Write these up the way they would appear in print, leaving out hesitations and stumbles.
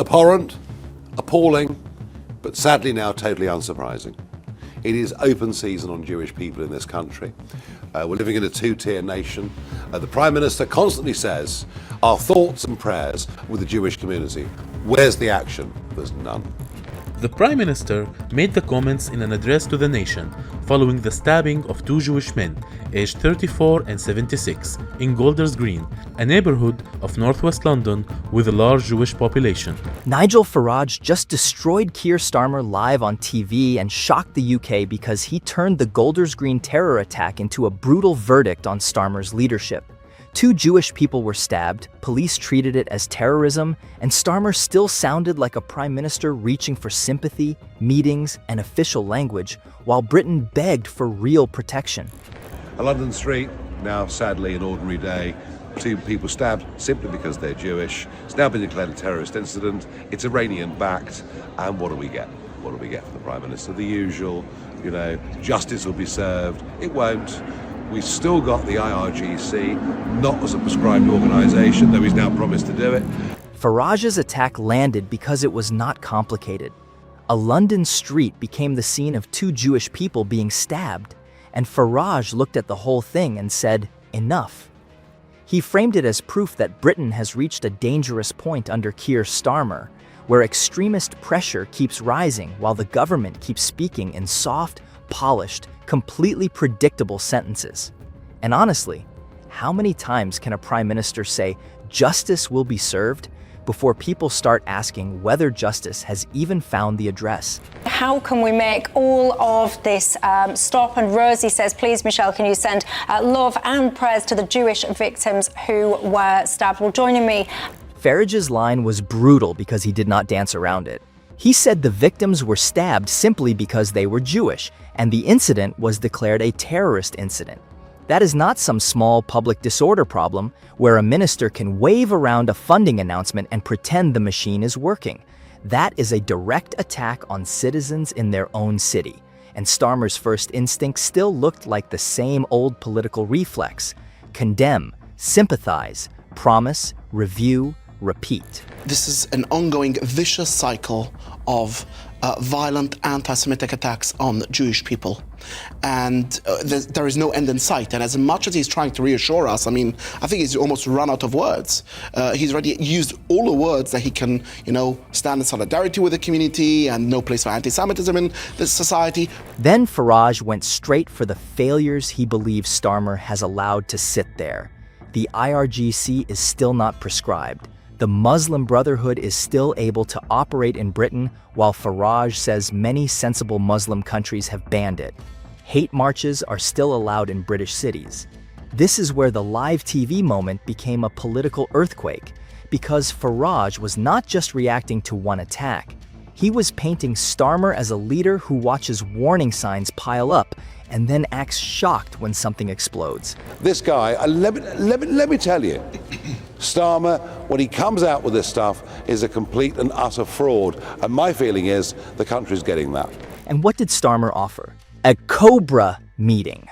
Abhorrent, appalling, but sadly now totally unsurprising. It is open season on Jewish people in this country. We're living in a two-tier nation. The Prime Minister constantly says, our thoughts and prayers with the Jewish community. Where's the action? There's none. The Prime Minister made the comments in an address to the nation following the stabbing of two Jewish men, aged 34 and 76, in Golders Green, a neighborhood of northwest London with a large Jewish population. Nigel Farage just destroyed Keir Starmer live on TV and shocked the UK because he turned the Golders Green terror attack into a brutal verdict on Starmer's leadership. Two Jewish people were stabbed, police treated it as terrorism, and Starmer still sounded like a prime minister reaching for sympathy, meetings, and official language, while Britain begged for real protection. A London street, now sadly an ordinary day, two people stabbed simply because they're Jewish. It's now been declared a terrorist incident. It's Iranian-backed, and what do we get? What do we get from the Prime Minister? The usual, justice will be served. It won't. We've still got the IRGC, not as a prescribed organisation, though he's now promised to do it. Farage's attack landed because it was not complicated. A London street became the scene of two Jewish people being stabbed, and Farage looked at the whole thing and said, enough. He framed it as proof that Britain has reached a dangerous point under Keir Starmer, where extremist pressure keeps rising while the government keeps speaking in soft, polished, completely predictable sentences. And honestly, how many times can a prime minister say justice will be served before people start asking whether justice has even found the address? How can we make all of this stop? And Rosie says, please, Michelle, can you send love and prayers to the Jewish victims who were stabbed? Well, joining me. Farage's line was brutal because he did not dance around it. He said the victims were stabbed simply because they were Jewish, and the incident was declared a terrorist incident. That is not some small public disorder problem where a minister can wave around a funding announcement and pretend the machine is working. That is a direct attack on citizens in their own city. And Starmer's first instinct still looked like the same old political reflex: condemn, sympathize, promise, review, repeat. This is an ongoing vicious cycle of violent anti-Semitic attacks on Jewish people. And there is no end in sight. And as much as he's trying to reassure us, I think he's almost run out of words. He's already used all the words that he can, stand in solidarity with the community and no place for anti-Semitism in this society. Then Farage went straight for the failures he believes Starmer has allowed to sit there. The IRGC is still not prescribed. The Muslim Brotherhood is still able to operate in Britain, while Farage says many sensible Muslim countries have banned it. Hate marches are still allowed in British cities. This is where the live TV moment became a political earthquake, because Farage was not just reacting to one attack. He was painting Starmer as a leader who watches warning signs pile up and then acts shocked when something explodes. This guy, let me tell you, Starmer, when he comes out with this stuff, is a complete and utter fraud. And my feeling is the country's getting that. And what did Starmer offer? A Cobra meeting.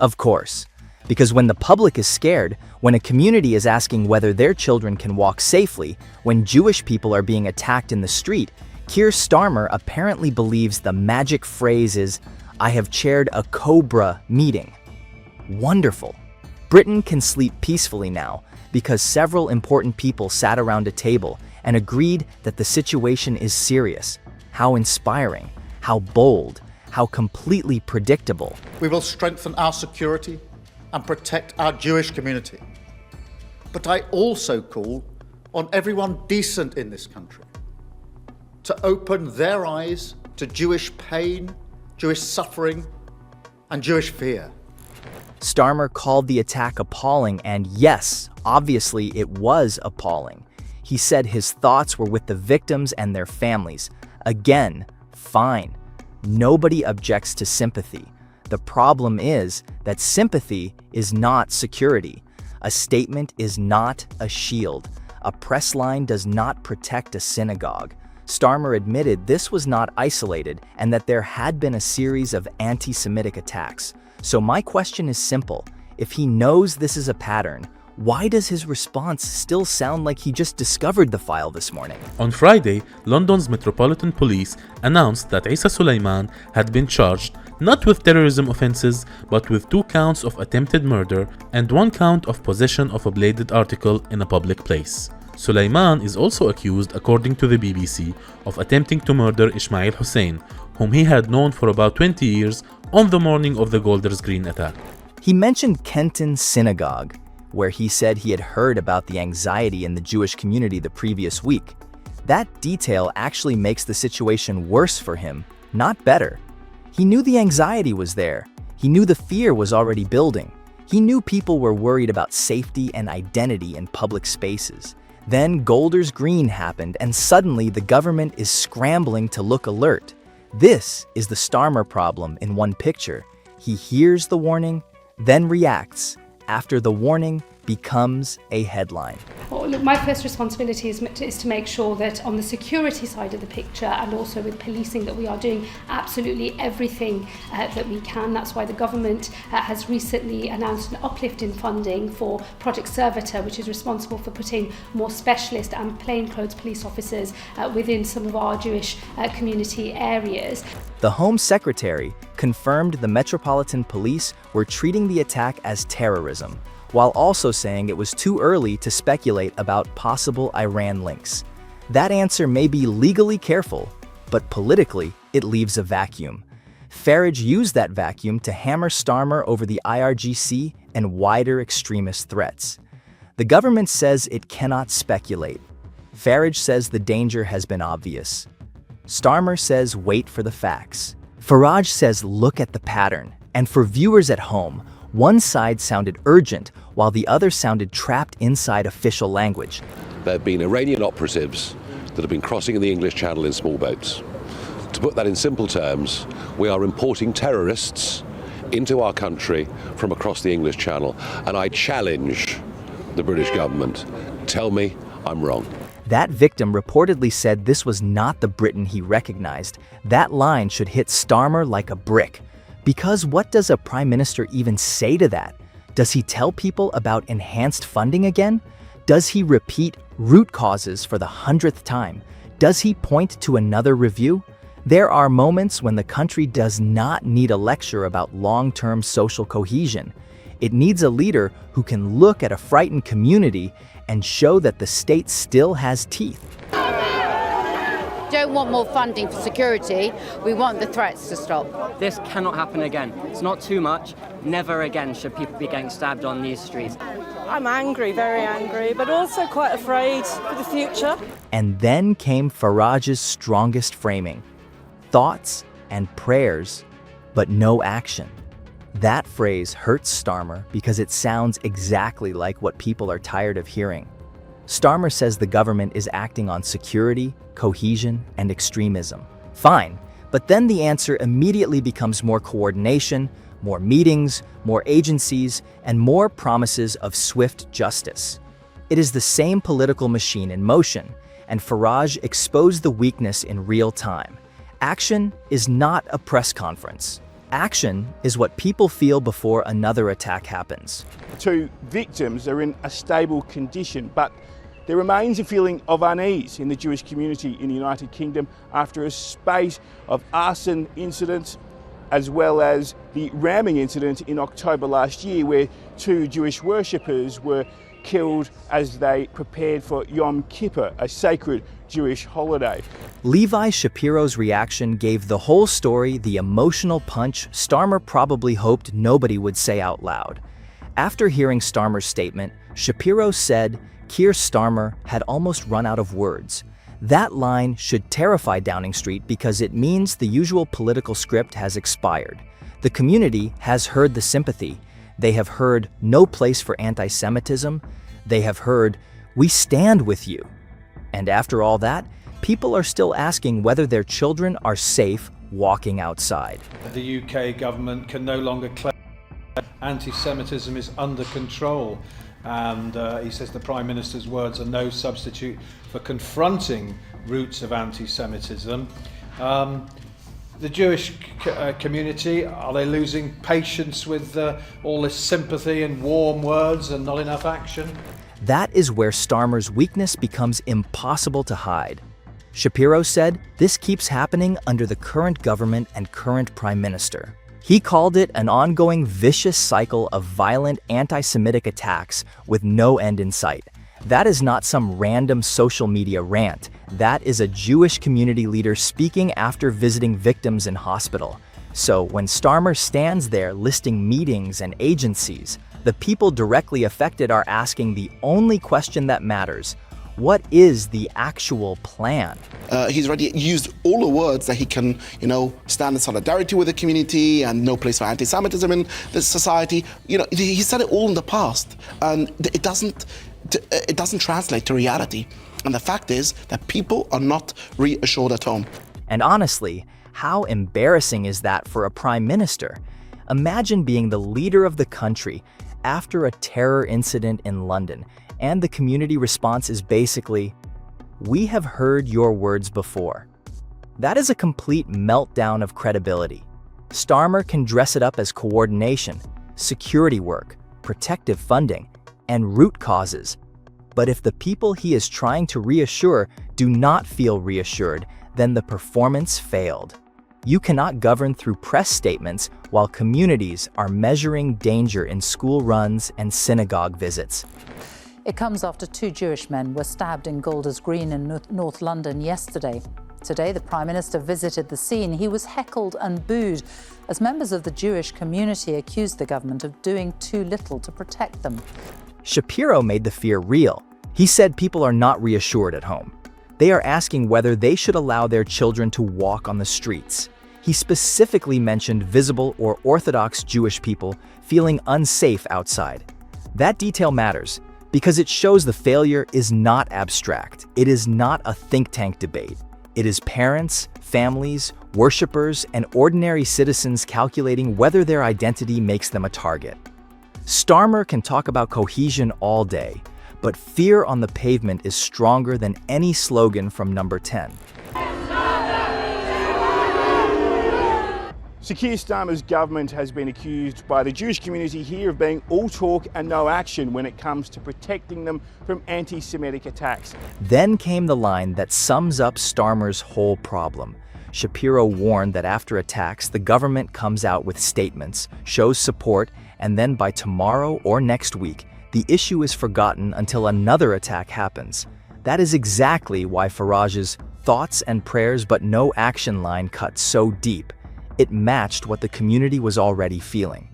Of course, because when the public is scared, when a community is asking whether their children can walk safely, when Jewish people are being attacked in the street, Keir Starmer apparently believes the magic phrase is, I have chaired a Cobra meeting. Wonderful. Britain can sleep peacefully now because several important people sat around a table and agreed that the situation is serious. How inspiring, how bold, how completely predictable. We will strengthen our security and protect our Jewish community. But I also call on everyone decent in this country to open their eyes to Jewish pain, Jewish suffering, and Jewish fear. Starmer called the attack appalling, and yes, obviously it was appalling. He said his thoughts were with the victims and their families. Again, fine. Nobody objects to sympathy. The problem is that sympathy is not security. A statement is not a shield. A press line does not protect a synagogue. Starmer admitted this was not isolated and that there had been a series of anti-Semitic attacks. So my question is simple. If he knows this is a pattern, Why does his response still sound like he just discovered the file this morning? On Friday, London's Metropolitan Police announced that Issa Suleiman had been charged not with terrorism offences, but with 2 counts of attempted murder and 1 count of possession of a bladed article in a public place. Suleiman is also accused, according to the BBC, of attempting to murder Ismail Hussein, whom he had known for about 20 years, on the morning of the Golders Green attack. He mentioned Kenton Synagogue, where he said he had heard about the anxiety in the Jewish community the previous week. That detail actually makes the situation worse for him, not better. He knew the anxiety was there. He knew the fear was already building. He knew people were worried about safety and identity in public spaces. Then Golders Green happened, and suddenly the government is scrambling to look alert. This is the Starmer problem in one picture. He hears the warning, then reacts. After the warning becomes a headline. Well, look, my first responsibility is to make sure that on the security side of the picture and also with policing that we are doing absolutely everything that we can. That's why the government has recently announced an uplift in funding for Project Servitor, which is responsible for putting more specialist and plainclothes police officers within some of our Jewish community areas. The Home Secretary confirmed the Metropolitan Police were treating the attack as terrorism, while also saying it was too early to speculate about possible Iran links. That answer may be legally careful, but politically, it leaves a vacuum. Farage used that vacuum to hammer Starmer over the IRGC and wider extremist threats. The government says it cannot speculate. Farage says the danger has been obvious. Starmer says wait for the facts. Farage says look at the pattern. And for viewers at home, one side sounded urgent while the other sounded trapped inside official language. There have been Iranian operatives that have been crossing the English Channel in small boats. To put that in simple terms, we are importing terrorists into our country from across the English Channel, and I challenge the British government. Tell me I'm wrong. That victim reportedly said this was not the Britain he recognized. That line should hit Starmer like a brick. Because what does a prime minister even say to that? Does he tell people about enhanced funding again? Does he repeat root causes for the 100th time? Does he point to another review? There are moments when the country does not need a lecture about long-term social cohesion. It needs a leader who can look at a frightened community and show that the state still has teeth. Don't want more funding for security, we want the threats to stop. This cannot happen again. It's not too much. Never again should people be getting stabbed on these streets. I'm angry, very angry, but also quite afraid for the future. And then came Farage's strongest framing. Thoughts and prayers, but no action. That phrase hurts Starmer because it sounds exactly like what people are tired of hearing. Starmer says the government is acting on security, cohesion, and extremism. Fine, but then the answer immediately becomes more coordination, more meetings, more agencies, and more promises of swift justice. It is the same political machine in motion, and Farage exposed the weakness in real time. Action is not a press conference. Action is what people feel before another attack happens. 2 victims are in a stable condition, but there remains a feeling of unease in the Jewish community in the United Kingdom after a spate of arson incidents, as well as the ramming incident in October last year, where 2 Jewish worshippers were killed as they prepared for Yom Kippur, a sacred Jewish holiday. Levi Shapiro's reaction gave the whole story the emotional punch Starmer probably hoped nobody would say out loud. After hearing Starmer's statement, Shapiro said Keir Starmer had almost run out of words. That line should terrify Downing Street because it means the usual political script has expired. The community has heard the sympathy. They have heard no place for anti-Semitism. They have heard, we stand with you. And after all that, people are still asking whether their children are safe walking outside. The UK government can no longer claim anti-Semitism is under control. And he says the Prime Minister's words are no substitute for confronting roots of anti-Semitism. The Jewish community, are they losing patience with all this sympathy and warm words and not enough action? That is where Starmer's weakness becomes impossible to hide. Shapiro said this keeps happening under the current government and current prime minister. He called it an ongoing vicious cycle of violent anti-Semitic attacks with no end in sight. That is not some random social media rant. That is a Jewish community leader speaking after visiting victims in hospital. So when Starmer stands there listing meetings and agencies, the people directly affected are asking the only question that matters: what is the actual plan? He's already used all the words that he can, stand in solidarity with the community and no place for anti-Semitism in this society. He said it all in the past, and it doesn't translate to reality. And the fact is that people are not reassured at home. And honestly, how embarrassing is that for a prime minister? Imagine being the leader of the country after a terror incident in London, and the community response is basically, "We have heard your words before." That is a complete meltdown of credibility. Starmer can dress it up as coordination, security work, protective funding, and root causes. But if the people he is trying to reassure do not feel reassured, then the performance failed. You cannot govern through press statements while communities are measuring danger in school runs and synagogue visits. It comes after 2 Jewish men were stabbed in Golders Green in North London yesterday. Today, the Prime Minister visited the scene. He was heckled and booed as members of the Jewish community accused the government of doing too little to protect them. Shapiro made the fear real. He said people are not reassured at home. They are asking whether they should allow their children to walk on the streets. He specifically mentioned visible or Orthodox Jewish people feeling unsafe outside. That detail matters because it shows the failure is not abstract. It is not a think tank debate. It is parents, families, worshipers, and ordinary citizens calculating whether their identity makes them a target. Starmer can talk about cohesion all day, but fear on the pavement is stronger than any slogan from Number 10. So Keir Starmer's government has been accused by the Jewish community here of being all talk and no action when it comes to protecting them from anti-Semitic attacks. Then came the line that sums up Starmer's whole problem. Shapiro warned that after attacks, the government comes out with statements, shows support, and then by tomorrow or next week, the issue is forgotten until another attack happens. That is exactly why Farage's thoughts and prayers but no action line cut so deep. It matched what the community was already feeling.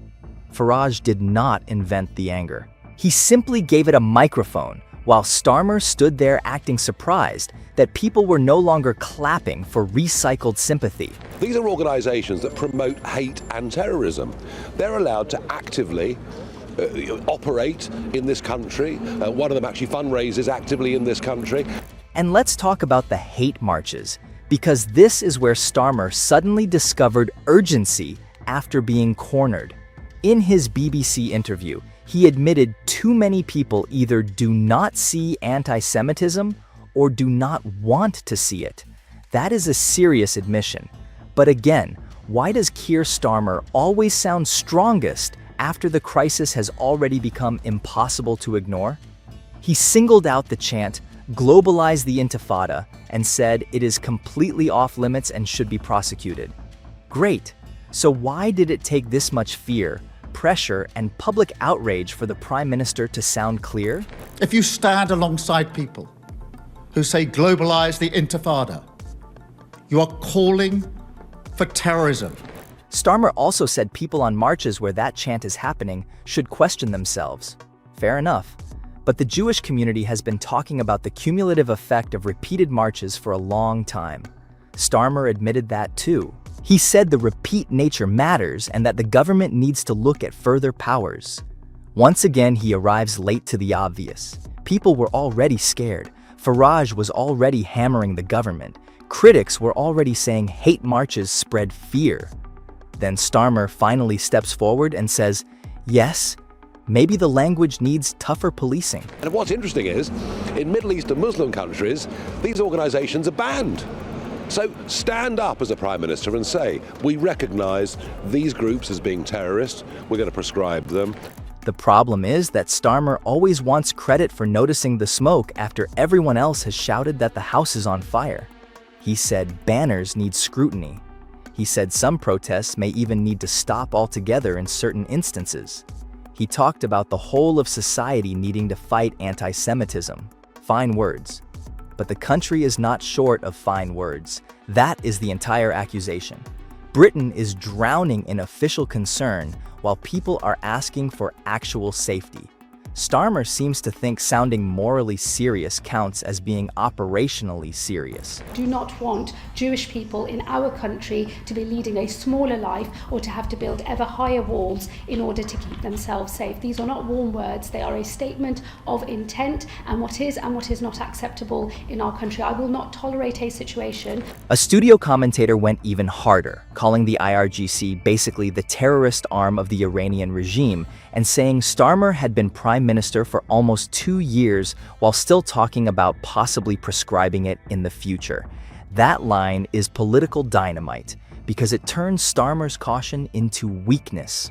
Farage did not invent the anger. He simply gave it a microphone, while Starmer stood there acting surprised that people were no longer clapping for recycled sympathy. These are organisations that promote hate and terrorism. They're allowed to actively operate in this country. One of them actually fundraises actively in this country. And let's talk about the hate marches, because this is where Starmer suddenly discovered urgency after being cornered. In his BBC interview, he admitted too many people either do not see anti-Semitism or do not want to see it. That is a serious admission. But again, why does Keir Starmer always sound strongest after the crisis has already become impossible to ignore? He singled out the chant, "Globalize the Intifada," and said it is completely off limits and should be prosecuted. Great. So why did it take this much fear, pressure, and public outrage for the Prime Minister to sound clear? If you stand alongside people who say globalize the Intifada, you are calling for terrorism. Starmer also said people on marches where that chant is happening should question themselves. Fair enough. But the Jewish community has been talking about the cumulative effect of repeated marches for a long time. Starmer admitted that too. He said the repeat nature matters and that the government needs to look at further powers. Once again, he arrives late to the obvious. People were already scared. Farage was already hammering the government. Critics were already saying hate marches spread fear. Then Starmer finally steps forward and says, yes, maybe the language needs tougher policing. And what's interesting is, in Middle East and Muslim countries, these organisations are banned. So stand up as a Prime Minister and say, we recognise these groups as being terrorists, we're going to prescribe them. The problem is that Starmer always wants credit for noticing the smoke after everyone else has shouted that the house is on fire. He said banners need scrutiny. He said some protests may even need to stop altogether in certain instances. He talked about the whole of society needing to fight anti-Semitism. Fine words. But the country is not short of fine words. That is the entire accusation. Britain is drowning in official concern while people are asking for actual safety. Starmer seems to think sounding morally serious counts as being operationally serious. Do not want Jewish people in our country to be leading a smaller life or to have to build ever higher walls in order to keep themselves safe. These are not warm words, they are a statement of intent and what is not acceptable in our country. I will not tolerate a situation. A studio commentator went even harder, calling the IRGC basically the terrorist arm of the Iranian regime and saying Starmer had been Prime Minister for almost 2 years while still talking about possibly prescribing it in the future. That line is political dynamite because it turns Starmer's caution into weakness.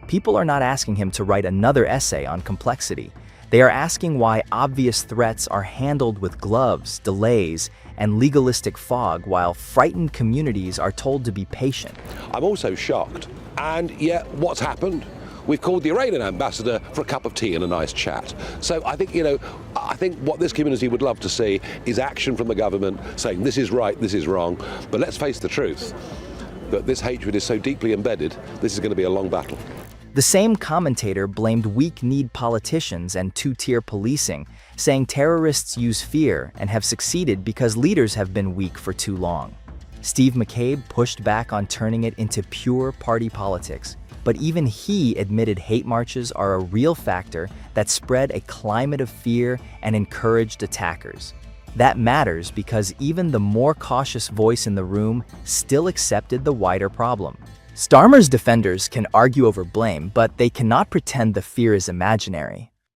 People are not asking him to write another essay on complexity. They are asking why obvious threats are handled with gloves, delays, and legalistic fog while frightened communities are told to be patient. I'm also shocked. And yet, what's happened? We've called the Iranian ambassador for a cup of tea and a nice chat. So I think, I think what this community would love to see is action from the government saying this is right, this is wrong. But let's face the truth, that this hatred is so deeply embedded, this is going to be a long battle. The same commentator blamed weak-kneed politicians and two-tier policing, saying terrorists use fear and have succeeded because leaders have been weak for too long. Steve McCabe pushed back on turning it into pure party politics, but even he admitted hate marches are a real factor that spread a climate of fear and encouraged attackers. That matters because even the more cautious voice in the room still accepted the wider problem. Starmer's defenders can argue over blame, but they cannot pretend the fear is imaginary.